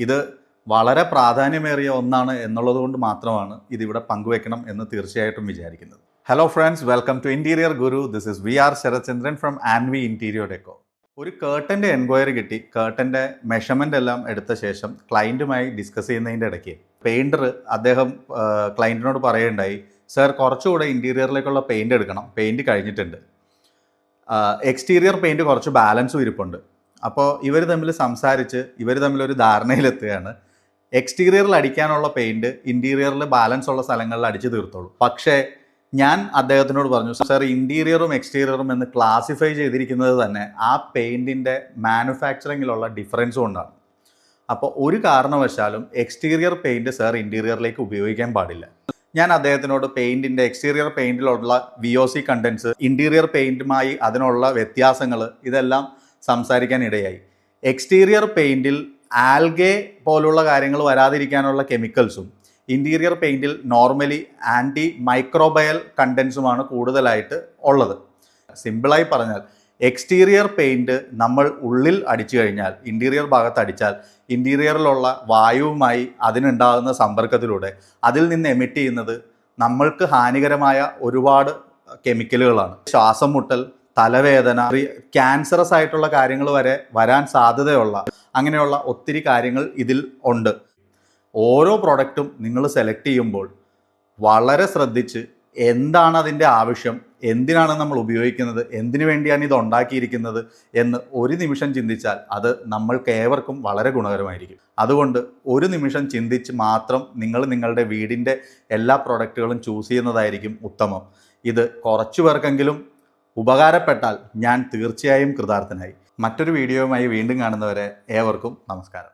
ഇത് വളരെ പ്രാധാന്യമേറിയ ഒന്നാണ് എന്നുള്ളതുകൊണ്ട് മാത്രമാണ് ഇതിവിടെ പങ്കുവെക്കണം എന്ന് തീർച്ചയായിട്ടും വിചാരിക്കുന്നത്. Hello friends, welcome to interior guru. This is VR Sharathchandran from Aanvi interior deco. ഒരു കേർട്ടൻ്റെ എൻക്വയറി കിട്ടി. കേർട്ടൻ്റെ മെഷർമെൻ്റ് എല്ലാം എടുത്ത ശേഷം ക്ലയൻറ്റുമായി ഡിസ്കസ് ചെയ്യുന്നതിൻ്റെ ഇടയ്ക്ക് പെയിൻറ്റർ അദ്ദേഹം ക്ലയൻറ്റിനോട് പറയുകയുണ്ടായി, സർ കുറച്ചുകൂടെ ഇൻറ്റീരിയറിലേക്കുള്ള പെയിൻറ് എടുക്കണം, പെയിൻറ് കഴിഞ്ഞിട്ടുണ്ട്, എക്സ്റ്റീരിയർ പെയിൻറ് കുറച്ച് ബാലൻസും ഇരിപ്പുണ്ട്. അപ്പോൾ ഇവർ തമ്മിൽ സംസാരിച്ച് ഇവർ തമ്മിലൊരു ധാരണയിലെത്തുകയാണ്, എക്സ്റ്റീരിയറിൽ അടിക്കാനുള്ള പെയിൻറ് ഇൻറ്റീരിയറിൽ ബാലൻസ് ഉള്ള സ്ഥലങ്ങളിൽ അടിച്ച് തീർത്തോളൂ. പക്ഷേ ഞാൻ അദ്ദേഹത്തിനോട് പറഞ്ഞു, സർ ഇൻറ്റീരിയറും എക്സ്റ്റീരിയറും എന്ന് ക്ലാസിഫൈ ചെയ്തിരിക്കുന്നത് തന്നെ ആ പെയിൻറ്റിൻ്റെ മാനുഫാക്ചറിങ്ങിലുള്ള ഡിഫറൻസ് കൊണ്ടാണ്. അപ്പോൾ ഒരു കാരണവശാലും എക്സ്റ്റീരിയർ പെയിൻറ് സർ ഇൻറ്റീരിയറിലേക്ക് ഉപയോഗിക്കാൻ പാടില്ല. ഞാൻ അദ്ദേഹത്തിനോട് പെയിൻറ്റിൻ്റെ എക്സ്റ്റീരിയർ പെയിൻറ്റിലുള്ള VOC കണ്ടൻസ്, ഇൻറ്റീരിയർ പെയിൻറ്റുമായി അതിനുള്ള വ്യത്യാസങ്ങൾ ഇതെല്ലാം സംസാരിക്കാൻ ഇടയായി. എക്സ്റ്റീരിയർ പെയിൻറ്റിൽ ആൽഗെ പോലുള്ള കാര്യങ്ങൾ വരാതിരിക്കാനുള്ള കെമിക്കൽസും ഇൻറ്റീരിയർ പെയിൻറ്റിൽ നോർമലി ആൻറ്റി മൈക്രോബയൽ കണ്ടൻസുമാണ് കൂടുതലായിട്ട് ഉള്ളത്. സിമ്പിളായി പറഞ്ഞാൽ എക്സ്റ്റീരിയർ പെയിൻറ്റ് നമ്മൾ ഉള്ളിൽ അടിച്ചു കഴിഞ്ഞാൽ, ഇൻറ്റീരിയർ ഭാഗത്ത് അടിച്ചാൽ, ഇൻറ്റീരിയറിലുള്ള വായുവുമായി അതിനുണ്ടാകുന്ന സമ്പർക്കത്തിലൂടെ അതിൽ നിന്ന് എമിറ്റ് ചെയ്യുന്നത് നമ്മൾക്ക് ഹാനികരമായ ഒരുപാട് കെമിക്കലുകളാണ്. ശ്വാസം മുട്ടൽ, തലവേദന, ക്യാൻസറസ് ആയിട്ടുള്ള കാര്യങ്ങൾ വരെ വരാൻ സാധ്യതയുള്ള അങ്ങനെയുള്ള ഒത്തിരി കാര്യങ്ങൾ ഇതിൽ ഉണ്ട്. ഓരോ പ്രൊഡക്റ്റും നിങ്ങൾ സെലക്ട് ചെയ്യുമ്പോൾ വളരെ ശ്രദ്ധിച്ച് എന്താണ് അതിൻ്റെ ആവശ്യം, എന്തിനാണ് നമ്മൾ ഉപയോഗിക്കുന്നത്, എന്തിനു വേണ്ടിയാണ് ഇത് ഉണ്ടാക്കിയിരിക്കുന്നത് എന്ന് ഒരു നിമിഷം ചിന്തിച്ചാൽ അത് നമ്മൾക്ക് ഏവർക്കും വളരെ ഗുണകരമായിരിക്കും. അതുകൊണ്ട് ഒരു നിമിഷം ചിന്തിച്ച് മാത്രം നിങ്ങൾ നിങ്ങളുടെ വീടിൻ്റെ എല്ലാ പ്രൊഡക്റ്റുകളും ചൂസ് ചെയ്യുന്നതായിരിക്കും ഉത്തമം. ഇത് കുറച്ചു പേർക്കെങ്കിലും ഉപകാരപ്പെട്ടാൽ ഞാൻ തീർച്ചയായും കൃതാർത്ഥനായി. മറ്റൊരു വീഡിയോയുമായി വീണ്ടും കാണുന്നവരെ ഏവർക്കും നമസ്കാരം.